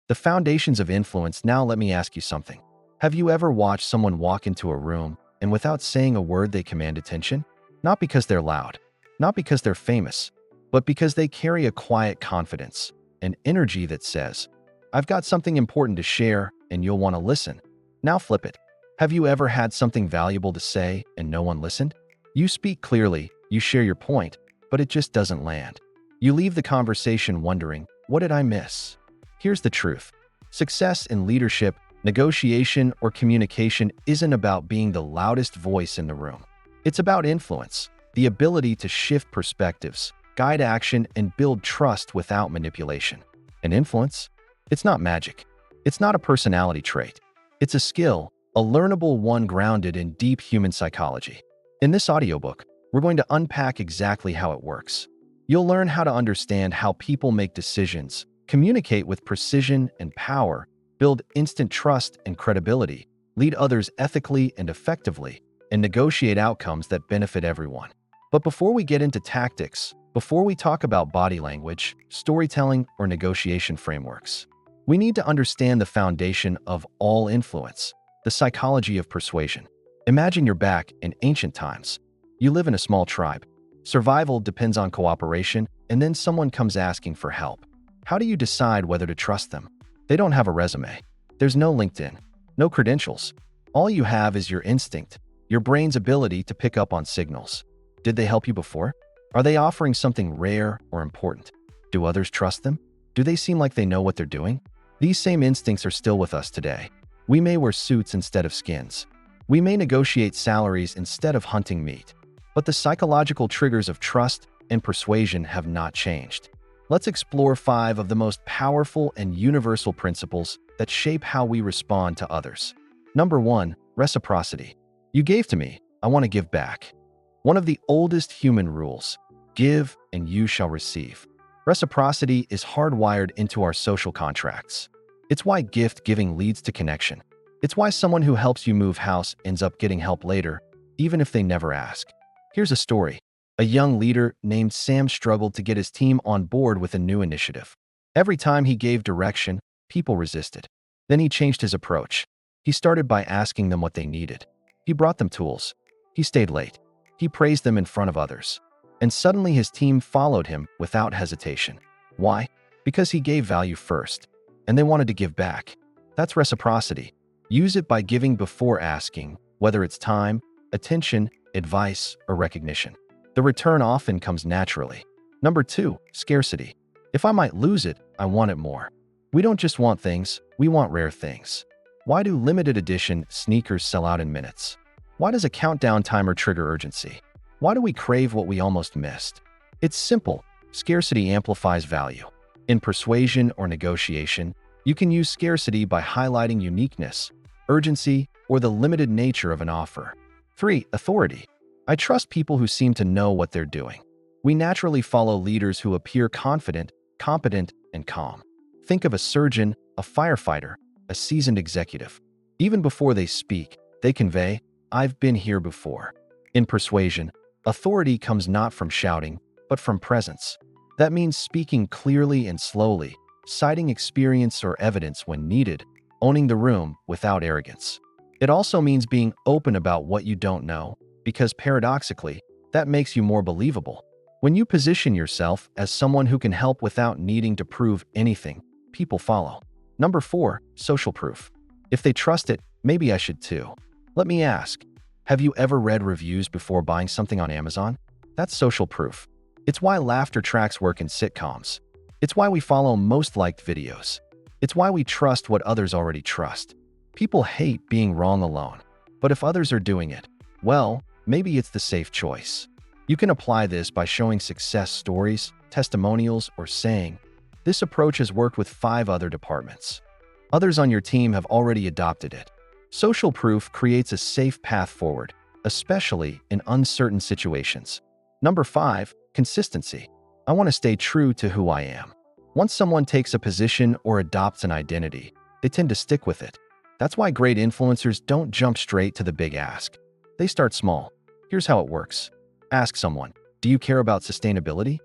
The foundations of influence. Now let me ask you something. Have you ever watched someone walk into a room and without saying a word they command attention? Not because they're loud, not because they're famous, but because they carry a quiet confidence, an energy that says, I've got something important to share and you'll want to listen. Now flip it. Have you ever had something valuable to say and no one listened? You speak clearly, you share your point, but it just doesn't land. You leave the conversation wondering, what did I miss? Here's the truth. Success in leadership, negotiation, or communication isn't about being the loudest voice in the room. It's about influence, the ability to shift perspectives, guide action, and build trust without manipulation. And influence? It's not magic. It's not a personality trait. It's a skill, a learnable one grounded in deep human psychology. In this audiobook, we're going to unpack exactly how it works. You'll learn how to understand how people make decisions, communicate with precision and power, build instant trust and credibility, lead others ethically and effectively, and negotiate outcomes that benefit everyone. But before we get into tactics, before we talk about body language, storytelling, or negotiation frameworks, we need to understand the foundation of all influence, the psychology of persuasion. Imagine you're back in ancient times. You live in a small tribe. Survival depends on cooperation, and then someone comes asking for help. How do you decide whether to trust them? They don't have a resume. There's no LinkedIn, no credentials. All you have is your instinct, your brain's ability to pick up on signals. Did they help you before? Are they offering something rare or important? Do others trust them? Do they seem like they know what they're doing? These same instincts are still with us today. We may wear suits instead of skins. We may negotiate salaries instead of hunting meat. But the psychological triggers of trust and persuasion have not changed. Let's explore 5 of the most powerful and universal principles that shape how we respond to others. Number 1, reciprocity. You gave to me, I want to give back. One of the oldest human rules, give and you shall receive. Reciprocity is hardwired into our social contracts. It's why gift giving leads to connection. It's why someone who helps you move house ends up getting help later, even if they never ask. Here's a story. A young leader named Sam struggled to get his team on board with a new initiative. Every time he gave direction, people resisted. Then he changed his approach. He started by asking them what they needed. He brought them tools. He stayed late. He praised them in front of others. And suddenly his team followed him without hesitation. Why? Because he gave value first, and they wanted to give back. That's reciprocity. Use it by giving before asking, whether it's time, attention, advice, or recognition. The return often comes naturally. Number 2, scarcity. If I might lose it, I want it more. We don't just want things, we want rare things. Why do limited edition sneakers sell out in minutes? Why does a countdown timer trigger urgency? Why do we crave what we almost missed? It's simple. Scarcity amplifies value. In persuasion or negotiation, you can use scarcity by highlighting uniqueness, urgency, or the limited nature of an offer. 3, authority. I trust people who seem to know what they're doing. We naturally follow leaders who appear confident, competent, and calm. Think of a surgeon, a firefighter, a seasoned executive. Even before they speak, they convey, I've been here before. In persuasion, authority comes not from shouting, but from presence. That means speaking clearly and slowly, citing experience or evidence when needed, owning the room without arrogance. It also means being open about what you don't know, because paradoxically, that makes you more believable. When you position yourself as someone who can help without needing to prove anything, people follow. Number 4, social proof. If they trust it, maybe I should too. Let me ask, have you ever read reviews before buying something on Amazon? That's social proof. It's why laughter tracks work in sitcoms. It's why we follow most liked videos. It's why we trust what others already trust. People hate being wrong alone. But if others are doing it, well, maybe it's the safe choice. You can apply this by showing success stories, testimonials, or saying, this approach has worked with 5 other departments. Others on your team have already adopted it. Social proof creates a safe path forward, especially in uncertain situations. Number 5, consistency. I want to stay true to who I am. Once someone takes a position or adopts an identity, they tend to stick with it. That's why great influencers don't jump straight to the big ask. They start small. Here's how it works. Ask someone, do you care about sustainability?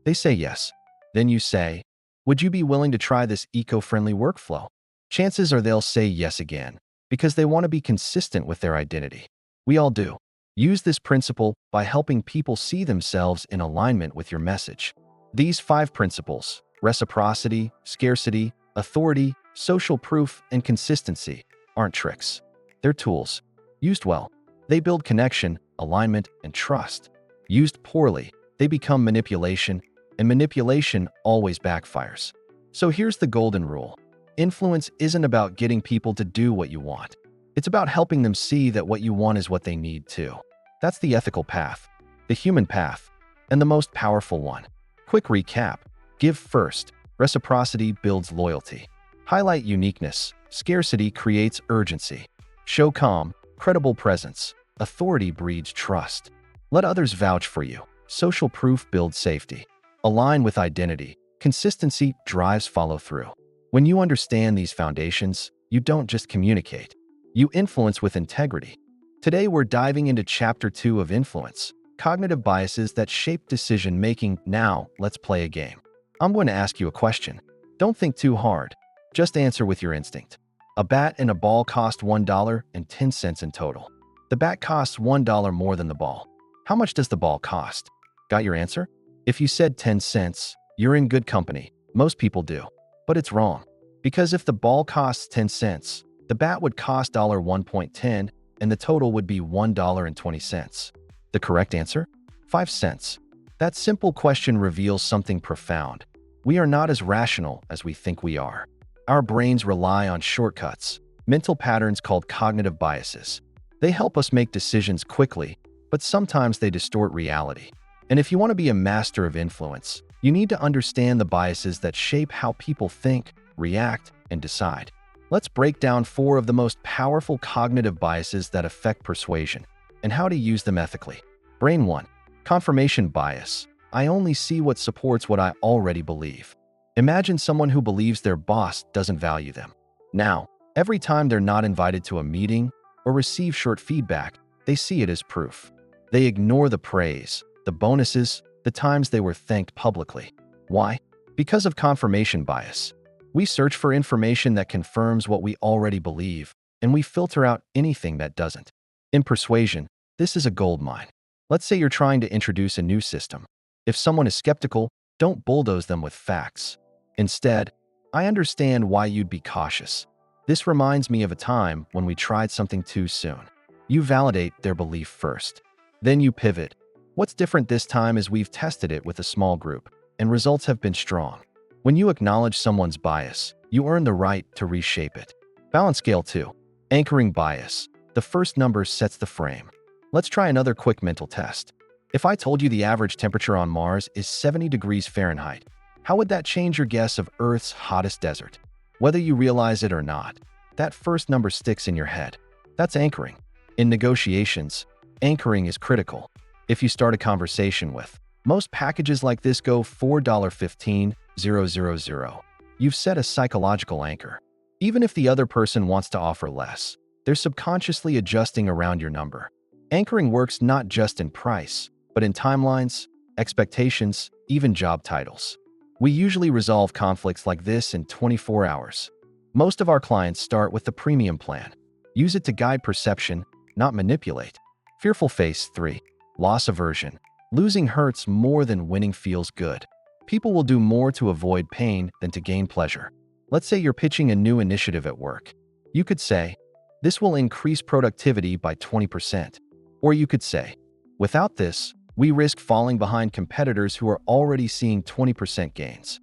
They say yes. Then you say, Would you be willing to try this eco-friendly workflow? Chances are they'll say yes again, because they want to be consistent with their identity. We all do. Use this principle by helping people see themselves in alignment with your message. These 5 principles, reciprocity, scarcity, authority, social proof, and consistency, aren't tricks. They're tools. Used well, they build connection, alignment, and trust. Used poorly, they become manipulation, and manipulation always backfires. So here's the golden rule. Influence isn't about getting people to do what you want. It's about helping them see that what you want is what they need too. That's the ethical path, the human path, and the most powerful one. Quick recap. Give first. Reciprocity builds loyalty. Highlight uniqueness. Scarcity creates urgency. Show calm, credible presence. Authority breeds trust. Let others vouch for you. Social proof builds safety. Align with identity. Consistency drives follow-through. When you understand these foundations, you don't just communicate. You influence with integrity. Today we're diving into Chapter 2 of Influence, cognitive biases that shape decision-making. Now, let's play a game. I'm going to ask you a question. Don't think too hard. Just answer with your instinct. A bat and a ball cost $1.10 in total. The bat costs $1 more than the ball. How much does the ball cost? Got your answer? If you said 10 cents, you're in good company. Most people do. But it's wrong. Because if the ball costs 10 cents, the bat would cost $1.10 and the total would be $1.20. The correct answer? 5 cents. That simple question reveals something profound. We are not as rational as we think we are. Our brains rely on shortcuts, mental patterns called cognitive biases. They help us make decisions quickly, but sometimes they distort reality. And if you want to be a master of influence, you need to understand the biases that shape how people think, react, and decide. Let's break down 4 of the most powerful cognitive biases that affect persuasion and how to use them ethically. Brain 1. Confirmation bias. I only see what supports what I already believe. Imagine someone who believes their boss doesn't value them. Now, every time they're not invited to a meeting or receive short feedback, they see it as proof. They ignore the praise, the bonuses, the times they were thanked publicly. Why? Because of confirmation bias. We search for information that confirms what we already believe, and we filter out anything that doesn't. In persuasion, this is a goldmine. Let's say you're trying to introduce a new system. If someone is skeptical, don't bulldoze them with facts. Instead, I understand why you'd be cautious. This reminds me of a time when we tried something too soon. You validate their belief first. Then you pivot. What's different this time is we've tested it with a small group, and results have been strong. When you acknowledge someone's bias, you earn the right to reshape it. Balance scale 2. Anchoring bias. The first number sets the frame. Let's try another quick mental test. If I told you the average temperature on Mars is 70 degrees Fahrenheit, how would that change your guess of Earth's hottest desert? Whether you realize it or not, that first number sticks in your head. That's anchoring. In negotiations, anchoring is critical. If you start a conversation with, most packages like this go $4.15, 000. You've set a psychological anchor. Even if the other person wants to offer less, they're subconsciously adjusting around your number. Anchoring works not just in price, but in timelines, expectations, even job titles. We usually resolve conflicts like this in 24 hours. Most of our clients start with the premium plan. Use it to guide perception, not manipulate. Fearful face 3. Loss aversion. Losing hurts more than winning feels good. People will do more to avoid pain than to gain pleasure. Let's say you're pitching a new initiative at work. You could say, this will increase productivity by 20%. Or you could say, without this, we risk falling behind competitors who are already seeing 20% gains.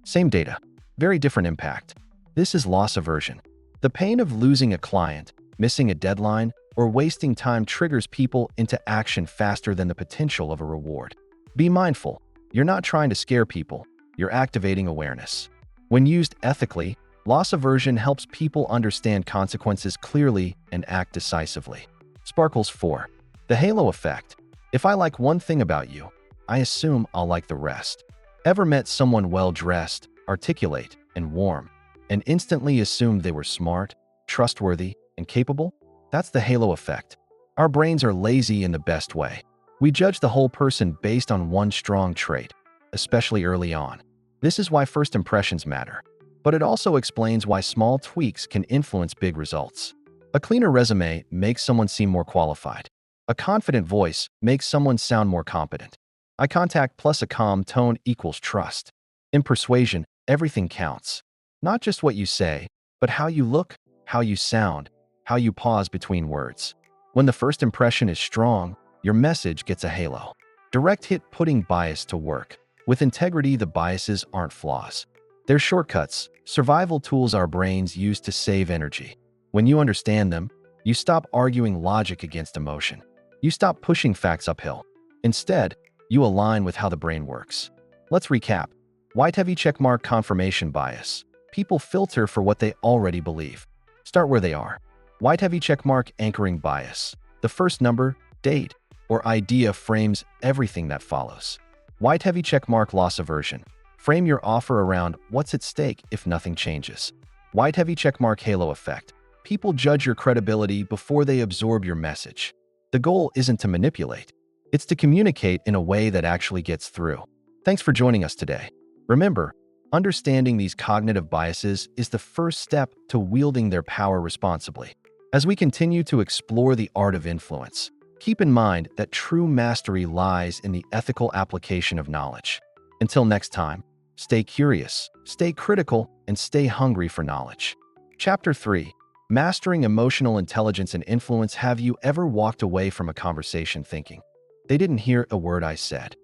Same data, very different impact. This is loss aversion. The pain of losing a client, missing a deadline, or wasting time triggers people into action faster than the potential of a reward. Be mindful. You're not trying to scare people. You're activating awareness. When used ethically, loss aversion helps people understand consequences clearly and act decisively. Sparkles 4. The halo effect. If I like one thing about you, I assume I'll like the rest. Ever met someone well-dressed, articulate, and warm, and instantly assumed they were smart, trustworthy, and capable? That's the halo effect. Our brains are lazy in the best way. We judge the whole person based on one strong trait, especially early on. This is why first impressions matter. But it also explains why small tweaks can influence big results. A cleaner resume makes someone seem more qualified. A confident voice makes someone sound more competent. Eye contact plus a calm tone equals trust. In persuasion, everything counts. Not just what you say, but how you look, how you sound, how you pause between words. When the first impression is strong, your message gets a halo. Direct hit putting bias to work. With integrity, the biases aren't flaws. They're shortcuts, survival tools our brains use to save energy. When you understand them, you stop arguing logic against emotion. You stop pushing facts uphill. Instead, you align with how the brain works. Let's recap. White heavy checkmark confirmation bias. People filter for what they already believe. Start where they are. White heavy checkmark anchoring bias. The first number, date, or idea frames everything that follows. White heavy checkmark loss aversion. Frame your offer around what's at stake if nothing changes. White heavy checkmark halo effect. People judge your credibility before they absorb your message. The goal isn't to manipulate. It's to communicate in a way that actually gets through. Thanks for joining us today. Remember, understanding these cognitive biases is the first step to wielding their power responsibly. As we continue to explore the art of influence, keep in mind that true mastery lies in the ethical application of knowledge. Until next time, stay curious, stay critical, and stay hungry for knowledge. Chapter 3. Mastering Emotional Intelligence and Influence. Have you ever walked away from a conversation thinking, "They didn't hear a word I said"?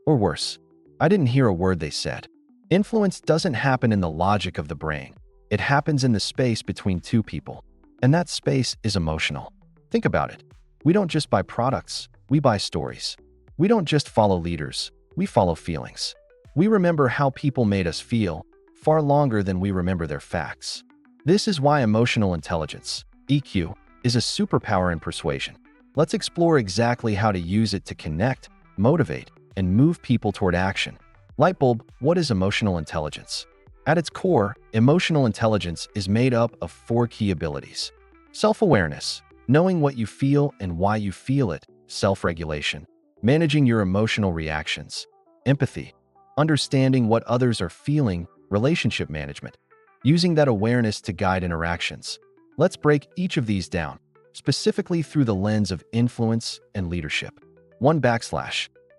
Or worse, "I didn't hear a word they said"? Influence doesn't happen in the logic of the brain. It happens in the space between two people. And that space is emotional. Think about it. We don't just buy products, we buy stories. We don't just follow leaders, we follow feelings. We remember how people made us feel far longer than we remember their facts. This is why emotional intelligence, EQ, is a superpower in persuasion. Let's explore exactly how to use it to connect, motivate, and move people toward action. Lightbulb, what is emotional intelligence? At its core, emotional intelligence is made up of 4 key abilities. Self-awareness, knowing what you feel and why you feel it. Self-regulation, managing your emotional reactions. Empathy, understanding what others are feeling. Relationship management, using that awareness to guide interactions. Let's break each of these down, specifically through the lens of influence and leadership. 1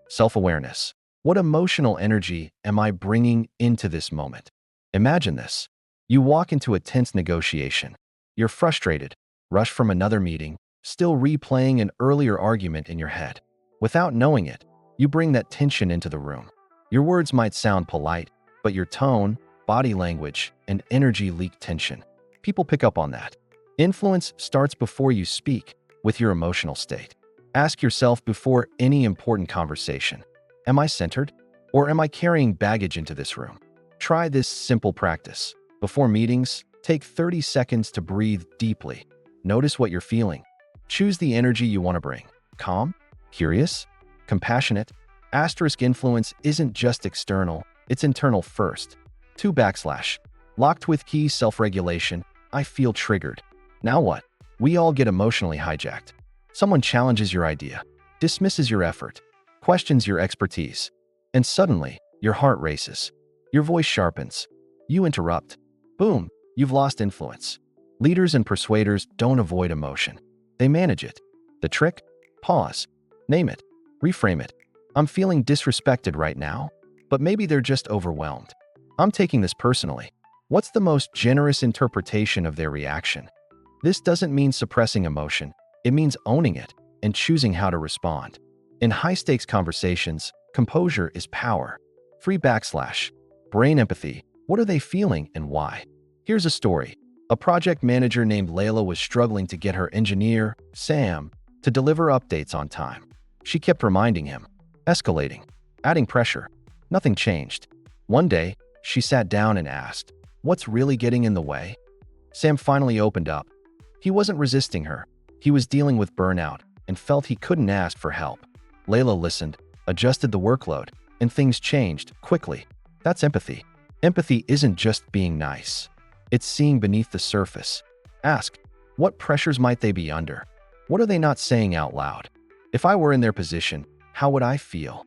self-awareness. What emotional energy am I bringing into this moment? Imagine this. You walk into a tense negotiation. You're frustrated, rushed from another meeting, still replaying an earlier argument in your head. Without knowing it, you bring that tension into the room. Your words might sound polite, but your tone, body language, and energy leak tension. People pick up on that. Influence starts before you speak, with your emotional state. Ask yourself before any important conversation, am I centered, or am I carrying baggage into this room? Try this simple practice. Before meetings, take 30 seconds to breathe deeply. Notice what you're feeling. Choose the energy you want to bring. Calm, curious, compassionate. Influence isn't just external, it's internal first. 2 locked with key self-regulation. I feel triggered. Now what? We all get emotionally hijacked. Someone challenges your idea, dismisses your effort, questions your expertise, and suddenly your heart races. Your voice sharpens. You interrupt. Boom, you've lost influence. Leaders and persuaders don't avoid emotion. They manage it. The trick? Pause. Name it. Reframe it. I'm feeling disrespected right now, but maybe they're just overwhelmed. I'm taking this personally. What's the most generous interpretation of their reaction? This doesn't mean suppressing emotion. It means owning it and choosing how to respond. In high-stakes conversations, composure is power. 3 brain empathy. What are they feeling and why? Here's a story. A project manager named Layla was struggling to get her engineer, Sam, to deliver updates on time. She kept reminding him, escalating, adding pressure. Nothing changed. One day, she sat down and asked, "What's really getting in the way?" Sam finally opened up. He wasn't resisting her. He was dealing with burnout and felt he couldn't ask for help. Layla listened, adjusted the workload, and things changed quickly. That's empathy. Empathy isn't just being nice. It's seeing beneath the surface. Ask, what pressures might they be under? What are they not saying out loud? If I were in their position, how would I feel?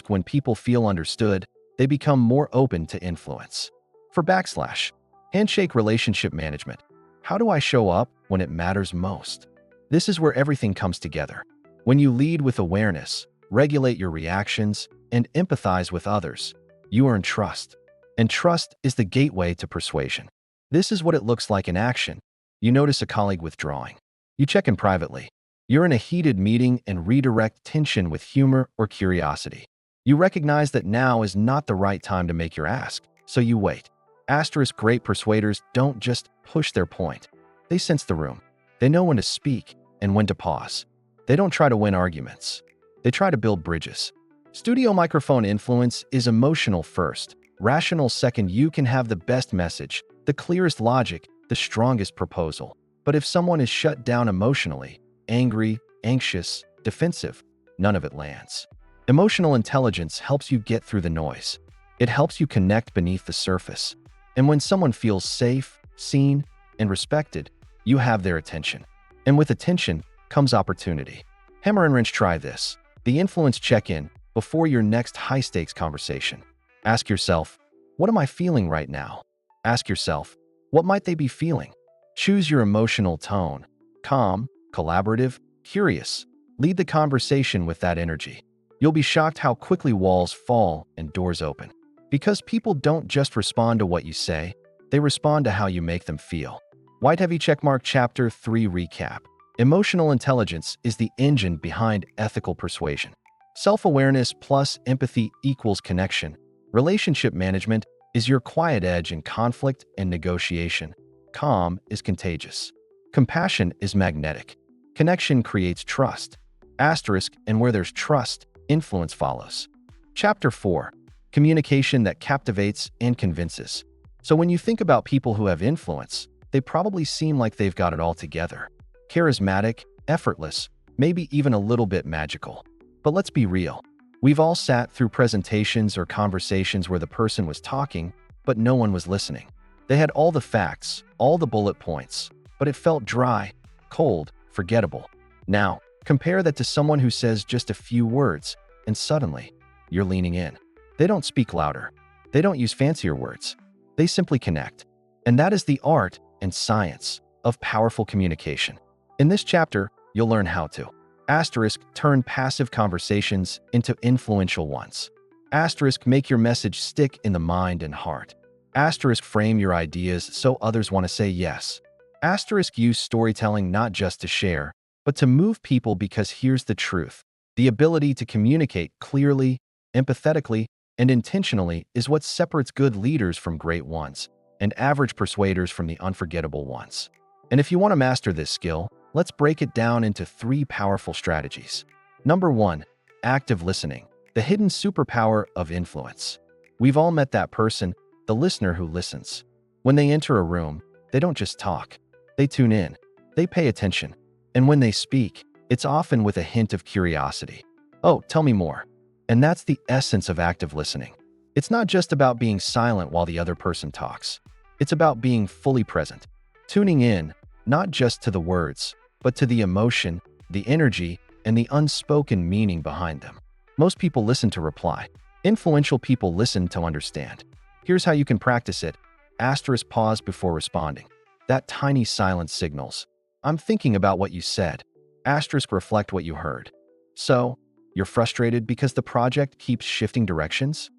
When people feel understood, they become more open to influence. For backslash, handshake relationship management. How do I show up when it matters most? This is where everything comes together. When you lead with awareness, regulate your reactions, and empathize with others, you earn trust. And trust is the gateway to persuasion. This is what it looks like in action. You notice a colleague withdrawing. You check in privately. You're in a heated meeting and redirect tension with humor or curiosity. You recognize that now is not the right time to make your ask, so you wait. Asterisk great persuaders don't just push their point. They sense the room. They know when to speak and when to pause. They don't try to win arguments. They try to build bridges. Studio microphone influence is emotional first, rational second. You can have the best message, the clearest logic, the strongest proposal. But if someone is shut down emotionally, angry, anxious, defensive, none of it lands. Emotional intelligence helps you get through the noise. It helps you connect beneath the surface. And when someone feels safe, seen, and respected, you have their attention. And with attention comes opportunity. Hammer and wrench, try this. The influence check-in before your next high-stakes conversation. Ask yourself, what am I feeling right now? Ask yourself, what might they be feeling? Choose your emotional tone. Calm, collaborative, curious. Lead the conversation with that energy. You'll be shocked how quickly walls fall and doors open. Because people don't just respond to what you say, they respond to how you make them feel. White heavy checkmark. Chapter 3 recap. Emotional intelligence is the engine behind ethical persuasion. Self-awareness plus empathy equals connection. Relationship management is your quiet edge in conflict and negotiation. Calm is contagious. Compassion is magnetic. Connection creates trust. Asterisk, and where there's trust, influence follows. Chapter 4. Communication that captivates and convinces. So when you think about people who have influence, they probably seem like they've got it all together. Charismatic, effortless, maybe even a little bit magical. But let's be real. We've all sat through presentations or conversations where the person was talking, but no one was listening. They had all the facts, all the bullet points, but it felt dry, cold, forgettable. Now, compare that to someone who says just a few words, and suddenly, you're leaning in. They don't speak louder. They don't use fancier words. They simply connect. And that is the art and science of powerful communication. In this chapter, you'll learn how to asterisk, turn passive conversations into influential ones. Asterisk, make your message stick in the mind and heart. Asterisk, frame your ideas so others want to say yes. Asterisk, use storytelling not just to share, but to move people, because here's the truth. The ability to communicate clearly, empathetically, and intentionally is what separates good leaders from great ones, and average persuaders from the unforgettable ones. And if you want to master this skill, let's break it down into 3 powerful strategies. Number 1, active listening, the hidden superpower of influence. We've all met that person, the listener who listens. When they enter a room, they don't just talk. They tune in. They pay attention. And when they speak, it's often with a hint of curiosity. Oh, tell me more. And that's the essence of active listening. It's not just about being silent while the other person talks. It's about being fully present, tuning in, not just to the words, but to the emotion, the energy, and the unspoken meaning behind them. Most people listen to reply. Influential people listen to understand. Here's how you can practice it. Asterisk, pause before responding. That tiny silence signals, I'm thinking about what you said. Asterisk, reflect what you heard. So, you're frustrated because the project keeps shifting directions?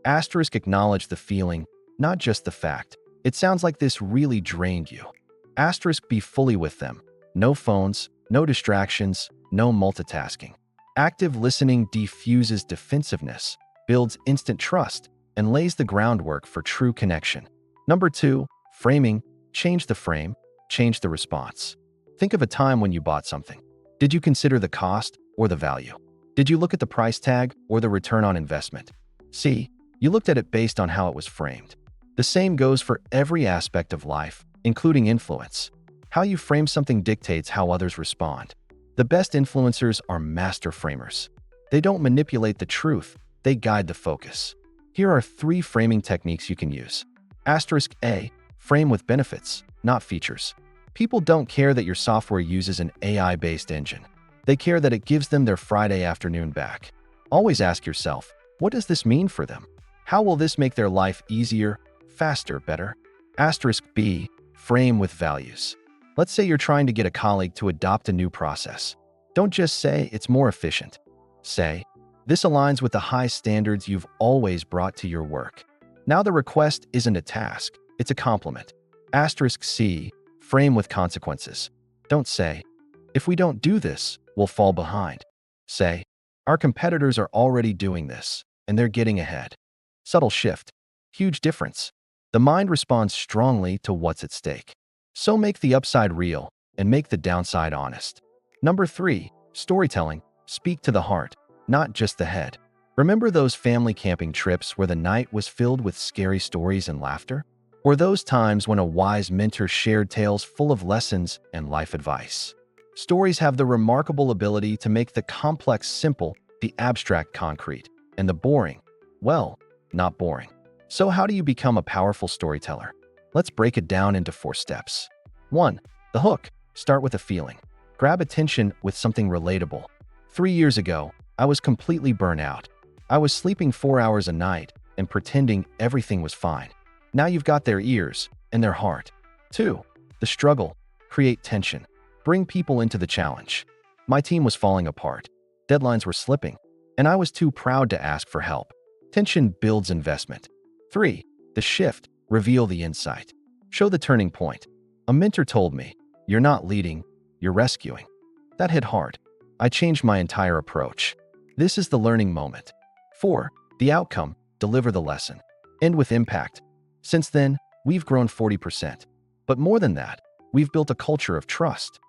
Asterisk, acknowledge the feeling, not just the fact. It sounds like this really drained you. Asterisk, be fully with them. No phones, no distractions, no multitasking. Active listening diffuses defensiveness, builds instant trust, and lays the groundwork for true connection. Number 2, framing. Change the frame, change the response. Think of a time when you bought something. Did you consider the cost or the value? Did you look at the price tag or the return on investment? See, you looked at it based on how it was framed. The same goes for every aspect of life, including influence. How you frame something dictates how others respond. The best influencers are master framers. They don't manipulate the truth, they guide the focus. Here are 3 framing techniques you can use. Asterisk A, frame with benefits, not features. People don't care that your software uses an AI-based engine. They care that it gives them their Friday afternoon back. Always ask yourself, what does this mean for them? How will this make their life easier, faster, better? Asterisk B. Frame with values. Let's say you're trying to get a colleague to adopt a new process. Don't just say it's more efficient. Say, this aligns with the high standards you've always brought to your work. Now the request isn't a task, it's a compliment. Asterisk C. Frame with consequences. Don't say, if we don't do this, we'll fall behind. Say, our competitors are already doing this, and they're getting ahead. Subtle shift. Huge difference. The mind responds strongly to what's at stake. So make the upside real and make the downside honest. Number 3. Storytelling. Speak to the heart, not just the head. Remember those family camping trips where the night was filled with scary stories and laughter? Or those times when a wise mentor shared tales full of lessons and life advice? Stories have the remarkable ability to make the complex simple, the abstract concrete, and the boring, well, not boring. So how do you become a powerful storyteller? Let's break it down into 4 steps. 1. The hook. Start with a feeling. Grab attention with something relatable. 3 years ago, I was completely burnt out. I was sleeping 4 hours a night and pretending everything was fine. Now you've got their ears and their heart. 2. The struggle. Create tension. Bring people into the challenge. My team was falling apart. Deadlines were slipping, and I was too proud to ask for help. Tension builds investment. 3. The shift. Reveal the insight. Show the turning point. A mentor told me, you're not leading, you're rescuing. That hit hard. I changed my entire approach. This is the learning moment. 4. The outcome. Deliver the lesson. End with impact. Since then, we've grown 40%. But more than that, we've built a culture of trust.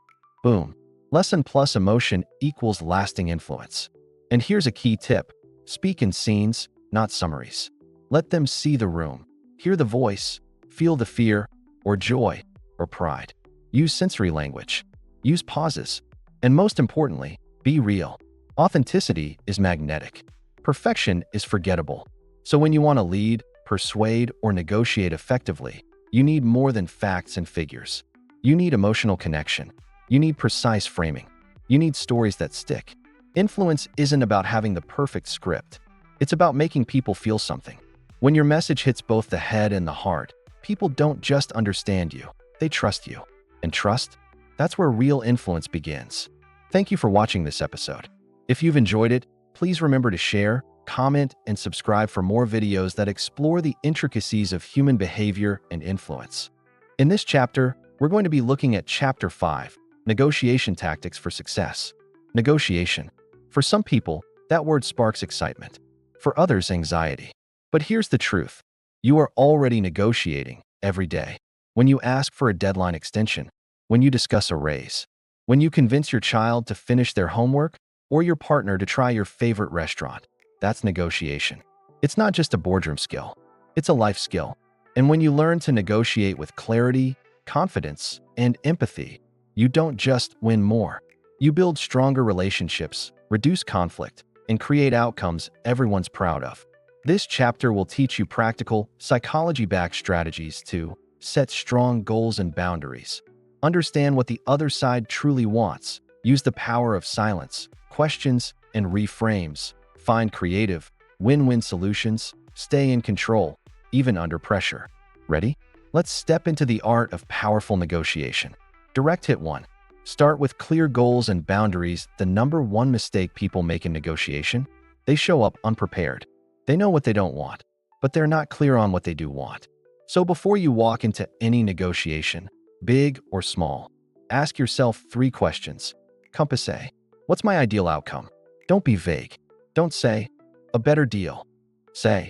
Boom. Lesson plus emotion equals lasting influence. And here's a key tip. Speak in scenes, not summaries. Let them see the room, hear the voice, feel the fear, or joy, or pride. Use sensory language. Use pauses. And most importantly, be real. Authenticity is magnetic. Perfection is forgettable. So when you want to lead, persuade, or negotiate effectively, you need more than facts and figures. You need emotional connection. You need precise framing. You need stories that stick. Influence isn't about having the perfect script. It's about making people feel something. When your message hits both the head and the heart, people don't just understand you, they trust you. And trust? That's where real influence begins. Thank you for watching this episode. If you've enjoyed it, please remember to share, comment, and subscribe for more videos that explore the intricacies of human behavior and influence. In this chapter, we're going to be looking at Chapter 5, Negotiation Tactics for Success. Negotiation. For some people, that word sparks excitement. For others, anxiety. But here's the truth. You are already negotiating every day. When you ask for a deadline extension, when you discuss a raise, when you convince your child to finish their homework, or your partner to try your favorite restaurant, that's negotiation. It's not just a boardroom skill. It's a life skill. And when you learn to negotiate with clarity, confidence, and empathy, you don't just win more. You build stronger relationships, reduce conflict, and create outcomes everyone's proud of. This chapter will teach you practical, psychology-backed strategies to set strong goals and boundaries, understand what the other side truly wants, use the power of silence, questions, and reframes, find creative, win-win solutions, stay in control, even under pressure. Ready? Let's step into the art of powerful negotiation. Direct hit 1. Start with clear goals and boundaries. The number 1 mistake people make in negotiation? They show up unprepared. They know what they don't want, but they're not clear on what they do want. So before you walk into any negotiation, big or small, ask yourself 3 questions. Compass A. What's my ideal outcome? Don't be vague. Don't say, a better deal. Say,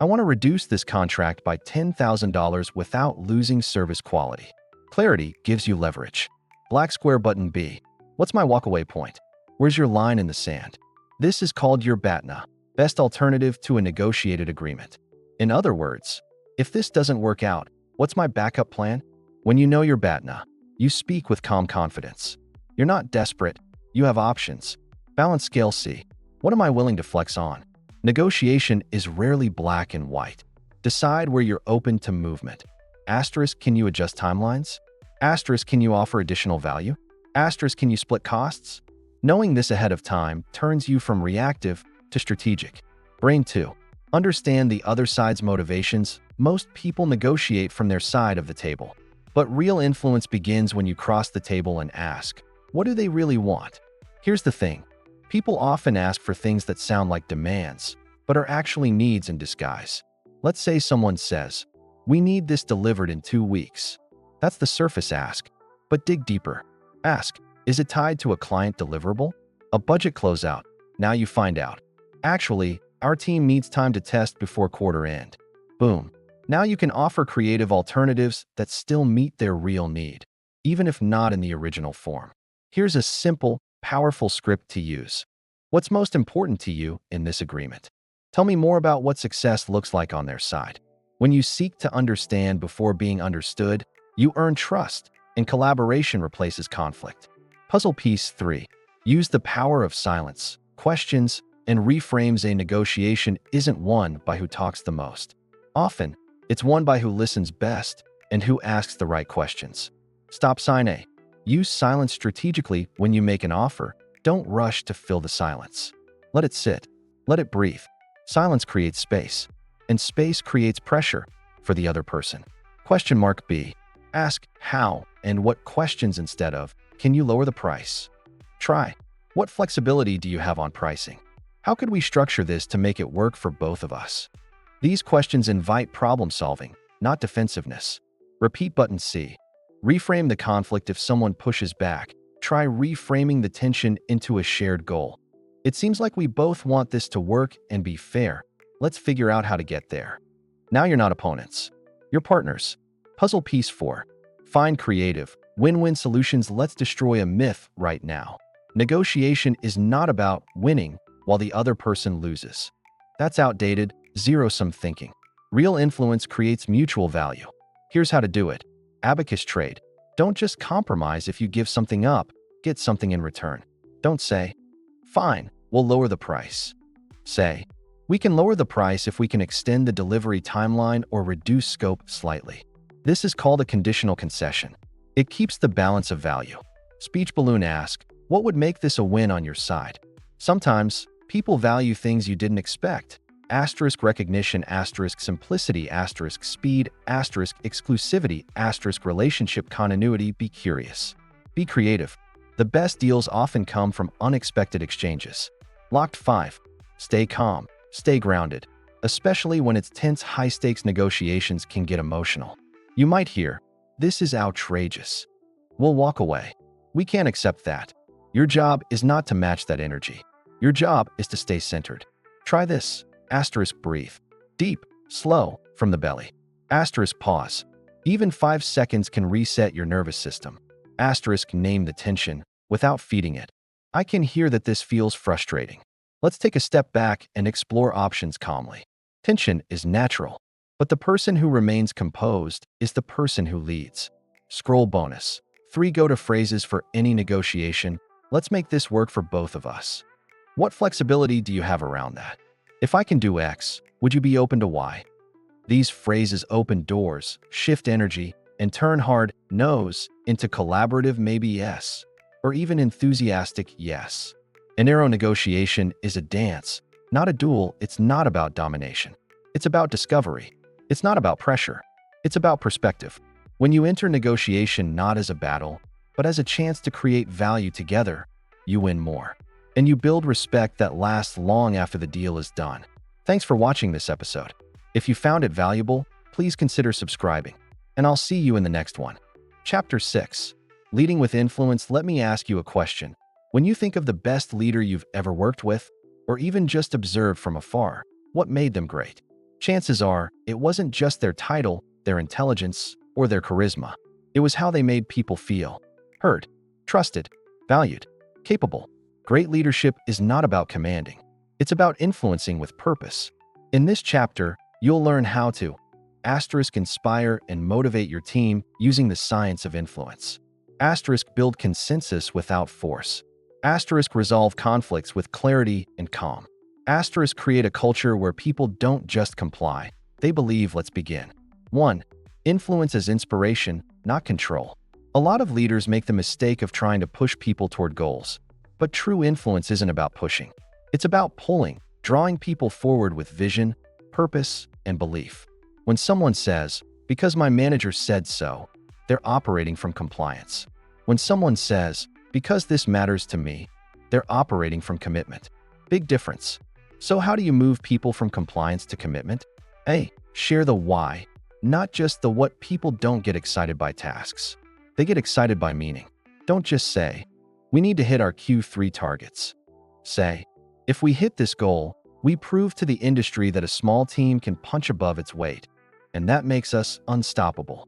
I want to reduce this contract by $10,000 without losing service quality. Clarity gives you leverage. Black square button B. What's my walkaway point? Where's your line in the sand? This is called your BATNA, best alternative to a negotiated agreement. In other words, if this doesn't work out, what's my backup plan? When you know your BATNA, you speak with calm confidence. You're not desperate, you have options. Balance scale C. What am I willing to flex on? Negotiation is rarely black and white. Decide where you're open to movement. Asterisk, can you adjust timelines? Asterisk, can you offer additional value? Asterisk, can you split costs? Knowing this ahead of time turns you from reactive to strategic. Brain 2. Understand the other side's motivations. Most people negotiate from their side of the table. But real influence begins when you cross the table and ask, what do they really want? Here's the thing. People often ask for things that sound like demands, but are actually needs in disguise. Let's say someone says, we need this delivered in 2 weeks. That's the surface ask. But dig deeper. Ask, is it tied to a client deliverable? A budget closeout? Now you find out. Actually, our team needs time to test before quarter end. Boom. Now you can offer creative alternatives that still meet their real need, even if not in the original form. Here's a simple, powerful script to use. What's most important to you in this agreement? Tell me more about what success looks like on their side. When you seek to understand before being understood, you earn trust, and collaboration replaces conflict. Puzzle piece 3. Use the power of silence, questions, and reframes. A negotiation isn't won by who talks the most. Often, it's won by who listens best and who asks the right questions. Stop sign A. Use silence strategically when you make an offer. Don't rush to fill the silence. Let it sit. Let it breathe. Silence creates space, and space creates pressure for the other person. Question mark B. Ask how and what questions instead of, can you lower the price? Try, what flexibility do you have on pricing? How could we structure this to make it work for both of us? These questions invite problem solving, not defensiveness. Repeat button C. Reframe the conflict. If someone pushes back, try reframing the tension into a shared goal. It seems like we both want this to work and be fair. Let's figure out how to get there. Now you're not opponents. You're partners. Puzzle piece 4. Find creative, win-win solutions. Let's destroy a myth right now. Negotiation is not about winning while the other person loses. That's outdated, zero-sum thinking. Real influence creates mutual value. Here's how to do it. Abacus trade. Don't just compromise. If you give something up, get something in return. Don't say, fine, we'll lower the price. Say, we can lower the price if we can extend the delivery timeline or reduce scope slightly. This is called a conditional concession. It keeps the balance of value. Speech balloon. Ask, what would make this a win on your side? Sometimes, people value things you didn't expect. Asterisk recognition, asterisk simplicity, asterisk speed, asterisk exclusivity, asterisk relationship continuity. Be curious. Be creative. The best deals often come from unexpected exchanges. Locked 5. Stay calm. Stay grounded. Especially when it's tense, high-stakes negotiations can get emotional. You might hear, this is outrageous. We'll walk away. We can't accept that. Your job is not to match that energy. Your job is to stay centered. Try this. Asterisk breathe. Deep, slow, from the belly. Asterisk pause. Even 5 seconds can reset your nervous system. Asterisk name the tension without feeding it. I can hear that this feels frustrating. Let's take a step back and explore options calmly. Tension is natural, but the person who remains composed is the person who leads. Scroll bonus. 3 go-to phrases for any negotiation. Let's make this work for both of us. What flexibility do you have around that? If I can do X, would you be open to Y? These phrases open doors, shift energy, and turn hard no's into collaborative maybe yes, or even enthusiastic yes. An arrow negotiation is a dance, not a duel. It's not about domination. It's about discovery. It's not about pressure. It's about perspective. When you enter negotiation not as a battle, but as a chance to create value together, you win more. And you build respect that lasts long after the deal is done. Thanks for watching this episode. If you found it valuable, please consider subscribing, and I'll see you in the next one. Chapter 6. Leading with Influence. Let me ask you a question. When you think of the best leader you've ever worked with, or even just observed from afar, what made them great? Chances are, it wasn't just their title, their intelligence, or their charisma. It was how they made people feel. Heard, trusted, valued, capable. Great leadership is not about commanding. It's about influencing with purpose. In this chapter, you'll learn how to inspire and motivate your team using the science of influence. Build consensus without force. Resolve conflicts with clarity and calm. Create a culture where people don't just comply, they believe. Let's begin. 1. Influence as inspiration, not control. A lot of leaders make the mistake of trying to push people toward goals. But true influence isn't about pushing. It's about pulling, drawing people forward with vision, purpose, and belief. When someone says, "Because my manager said so," they're operating from compliance. When someone says, "Because this matters to me," they're operating from commitment. Big difference. So how do you move people from compliance to commitment? A. Share the why, not just the what. People don't get excited by tasks. They get excited by meaning. Don't just say, "We need to hit our Q3 targets." Say, "If we hit this goal, we prove to the industry that a small team can punch above its weight, and that makes us unstoppable."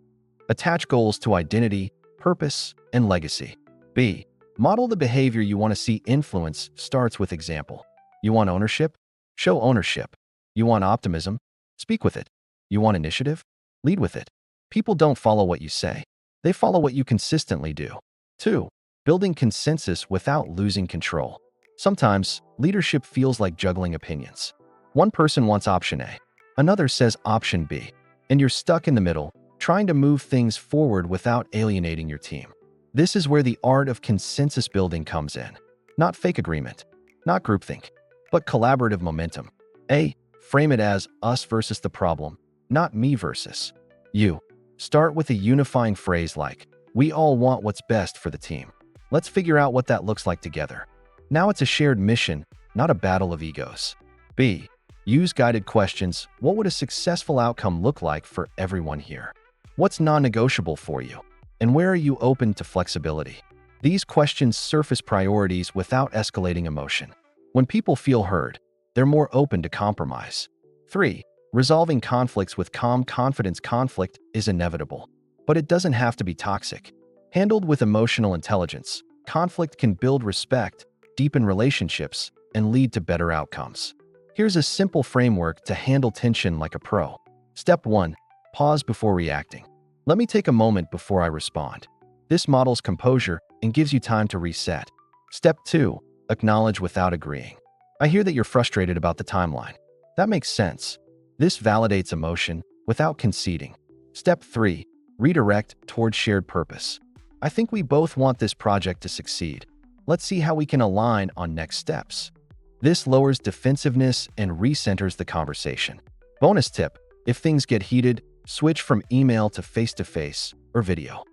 Attach goals to identity, purpose, and legacy. B. Model the behavior you want to see. Influence starts with example. You want ownership? Show ownership. You want optimism? Speak with it. You want initiative? Lead with it. People don't follow what you say. They follow what you consistently do. 2. Building consensus without losing control. Sometimes, leadership feels like juggling opinions. One person wants option A, another says option B, and you're stuck in the middle, trying to move things forward without alienating your team. This is where the art of consensus building comes in. Not fake agreement, not groupthink, but collaborative momentum. A. Frame it as us versus the problem, not me versus you. Start with a unifying phrase like, "We all want what's best for the team. Let's figure out what that looks like together." Now it's a shared mission, not a battle of egos. B. Use guided questions. What would a successful outcome look like for everyone here? What's non-negotiable for you? And where are you open to flexibility? These questions surface priorities without escalating emotion. When people feel heard, they're more open to compromise. 3. Resolving conflicts with calm confidence. Conflict is inevitable, but it doesn't have to be toxic. Handled with emotional intelligence, conflict can build respect, deepen relationships, and lead to better outcomes. Here's a simple framework to handle tension like a pro. Step 1. Pause before reacting. Let me take a moment before I respond. This models composure and gives you time to reset. Step 2. Acknowledge without agreeing. I hear that you're frustrated about the timeline. That makes sense. This validates emotion without conceding. Step 3. Redirect toward shared purpose. I think we both want this project to succeed. Let's see how we can align on next steps. This lowers defensiveness and recenters the conversation. Bonus tip: if things get heated, switch from email to face-to-face or video.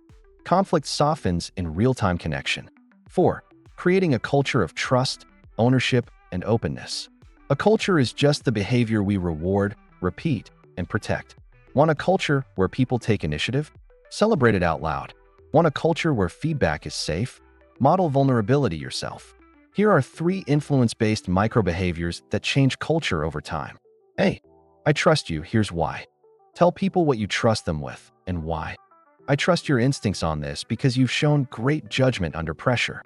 Conflict softens in real-time connection. 4. Creating a culture of trust, ownership, and openness. A culture is just the behavior we reward, repeat, and protect. Want a culture where people take initiative? Celebrate it out loud. Want a culture where feedback is safe? Model vulnerability yourself. Here are 3 influence-based micro-behaviors that change culture over time. A. I trust you. Here's why. Tell people what you trust them with and why. I trust your instincts on this because you've shown great judgment under pressure.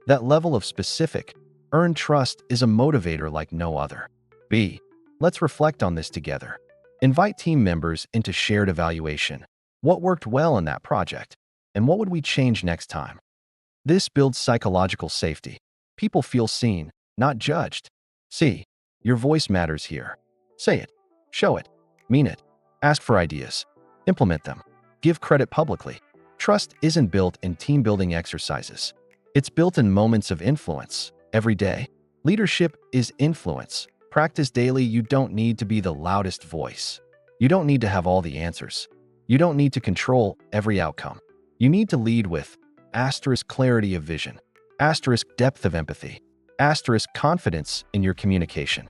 That level of specific, earned trust is a motivator like no other. B. Let's reflect on this together. Invite team members into shared evaluation. What worked well in that project? And what would we change next time? This builds psychological safety. People feel seen, not judged. C. Your voice matters here. Say it. Show it. Mean it. Ask for ideas. Implement them. Give credit publicly. Trust isn't built in team-building exercises. It's built in moments of influence, every day. Leadership is influence. Practice daily. You don't need to be the loudest voice. You don't need to have all the answers. You don't need to control every outcome. You need to lead with *clarity of vision, *depth of empathy, *confidence in your communication,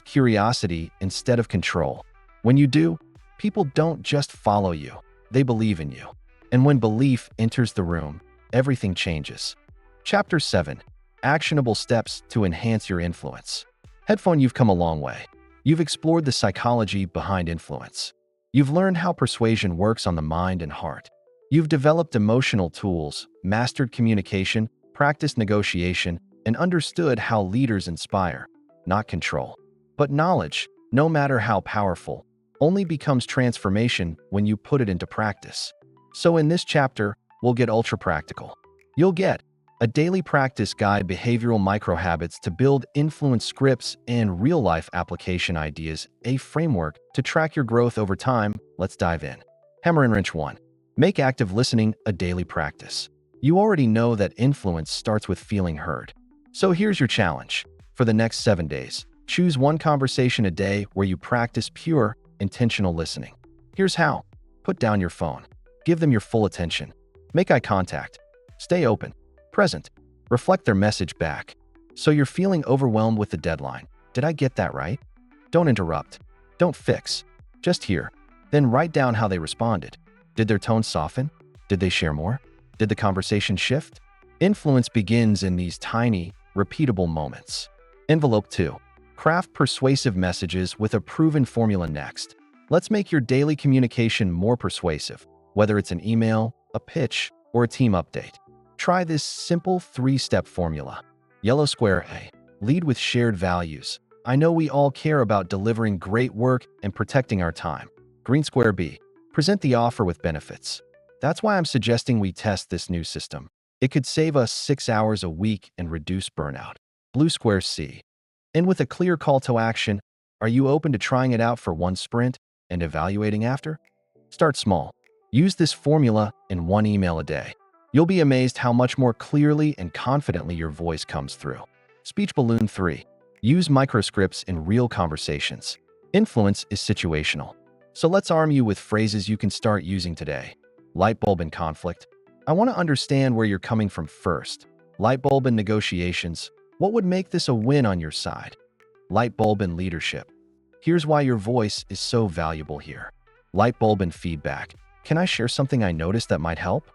*curiosity instead of control. When you do, people don't just follow you, they believe in you. And when belief enters the room, everything changes. Chapter 7. Actionable steps to enhance your influence. Headphone, you've come a long way. You've explored the psychology behind influence. You've learned how persuasion works on the mind and heart. You've developed emotional tools, mastered communication, practiced negotiation, and understood how leaders inspire, not control. But knowledge, no matter how powerful, only becomes transformation when you put it into practice. So in this chapter, we'll get ultra practical. You'll get a daily practice guide, behavioral microhabits to build influence scripts, and real-life application ideas, a framework to track your growth over time. Let's dive in. Hammer and wrench 1. Make active listening a daily practice. You already know that influence starts with feeling heard. So here's your challenge. For the next 7 days, Choose one conversation a day where you practice pure, intentional listening. Here's how. Put down your phone. Give them your full attention. Make eye contact. Stay open, present. Reflect their message back. So you're feeling overwhelmed with the deadline. Did I get that right? Don't interrupt. Don't fix. Just hear. Then write down how they responded. Did their tone soften? Did they share more? Did the conversation shift? Influence begins in these tiny, repeatable moments. Envelope 2. Craft persuasive messages with a proven formula next. Let's make your daily communication more persuasive, whether it's an email, a pitch, or a team update. Try this simple 3-step formula. Yellow square A. Lead with shared values. I know we all care about delivering great work and protecting our time. Green square B. Present the offer with benefits. That's why I'm suggesting we test this new system. It could save us 6 hours a week and reduce burnout. Blue square C. And with a clear call to action, are you open to trying it out for one sprint and evaluating after? Start small. Use this formula in one email a day. You'll be amazed how much more clearly and confidently your voice comes through. Speech balloon 3. Use microscripts in real conversations. Influence is situational. So let's arm you with phrases you can start using today. Light bulb in conflict. I want to understand where you're coming from first. Light bulb in negotiations. What would make this a win on your side? Light bulb in leadership. Here's why your voice is so valuable here. Light bulb in feedback. Can I share something I noticed that might help?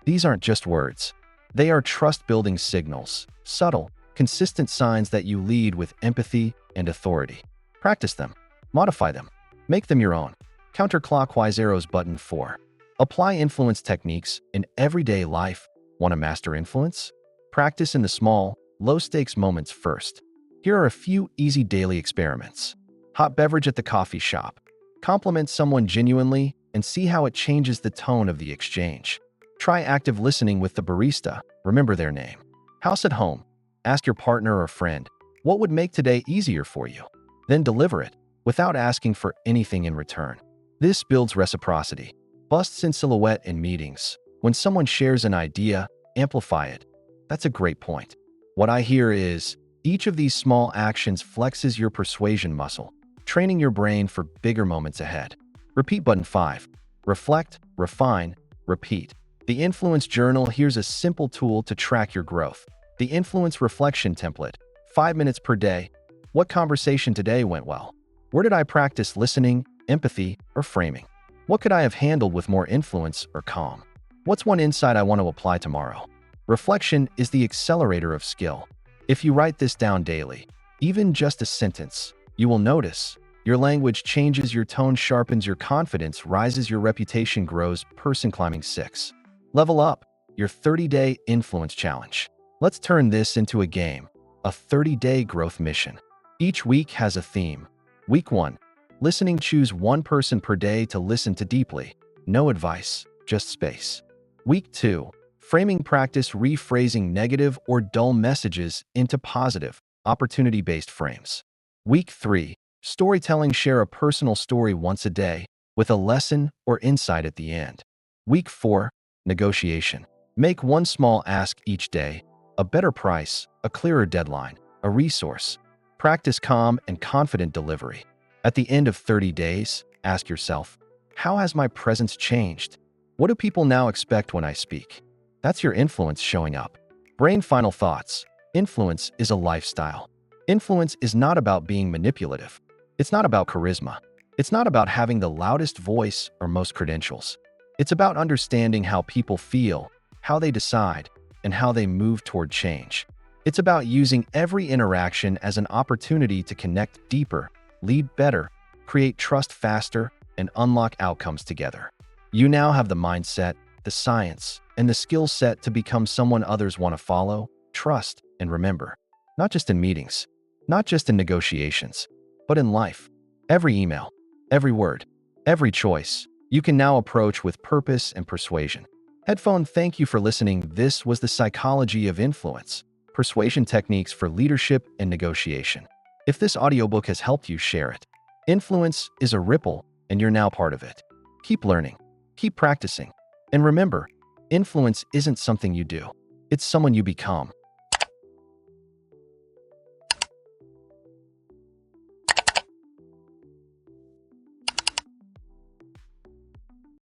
These aren't just words. They are trust-building signals, subtle, consistent signs that you lead with empathy and authority. Practice them. Modify them. Make them your own. Counterclockwise arrows button 4. Apply influence techniques in everyday life. Want to master influence? Practice in the small, low-stakes moments first. Here are a few easy daily experiments. Hot beverage at the coffee shop. Compliment someone genuinely and see how it changes the tone of the exchange. Try active listening with the barista. Remember their name. House at home. Ask your partner or friend, what would make today easier for you? Then deliver it without asking for anything in return. This builds reciprocity. Busts in silhouette in meetings. When someone shares an idea, amplify it. That's a great point. What I hear is, each of these small actions flexes your persuasion muscle, training your brain for bigger moments ahead. Repeat button 5. Reflect, refine, repeat. The Influence Journal. Here's a simple tool to track your growth. The Influence Reflection Template. 5 minutes per day. What conversation today went well? Where did I practice listening, empathy, or framing? What could I have handled with more influence or calm? What's one insight I want to apply tomorrow? Reflection is the accelerator of skill. If you write this down daily, even just a sentence, you will notice your language changes, your tone sharpens, your confidence rises, your reputation grows. Person climbing 6. Level up your 30-day influence challenge. Let's turn this into a game, a 30-day growth mission. Each week has a theme. Week 1, listening. Choose one person per day to listen to deeply. No advice, just space. Week 2, framing. Practice rephrasing negative or dull messages into positive, opportunity-based frames. Week 3, storytelling. Share a personal story once a day with a lesson or insight at the end. Week 4, negotiation. Make one small ask each day. A better price, a clearer deadline, a resource. Practice calm and confident delivery. At the end of 30 days, ask yourself, how has my presence changed? What do people now expect when I speak? That's your influence showing up. Brain final thoughts. Influence is a lifestyle. Influence is not about being manipulative. It's not about charisma. It's not about having the loudest voice or most credentials. It's about understanding how people feel, how they decide, and how they move toward change. It's about using every interaction as an opportunity to connect deeper, lead better, create trust faster, and unlock outcomes together. You now have the mindset, the science, and the skill set to become someone others want to follow, trust, and remember. Not just in meetings, not just in negotiations, but in life. Every email, every word, every choice, you can now approach with purpose and persuasion. Headphone, thank you for listening. This was the Psychology of Influence, Persuasion Techniques for Leadership and Negotiation. If this audiobook has helped you, share it. Influence is a ripple, and you're now part of it. Keep learning, keep practicing, and remember, influence isn't something you do. It's someone you become.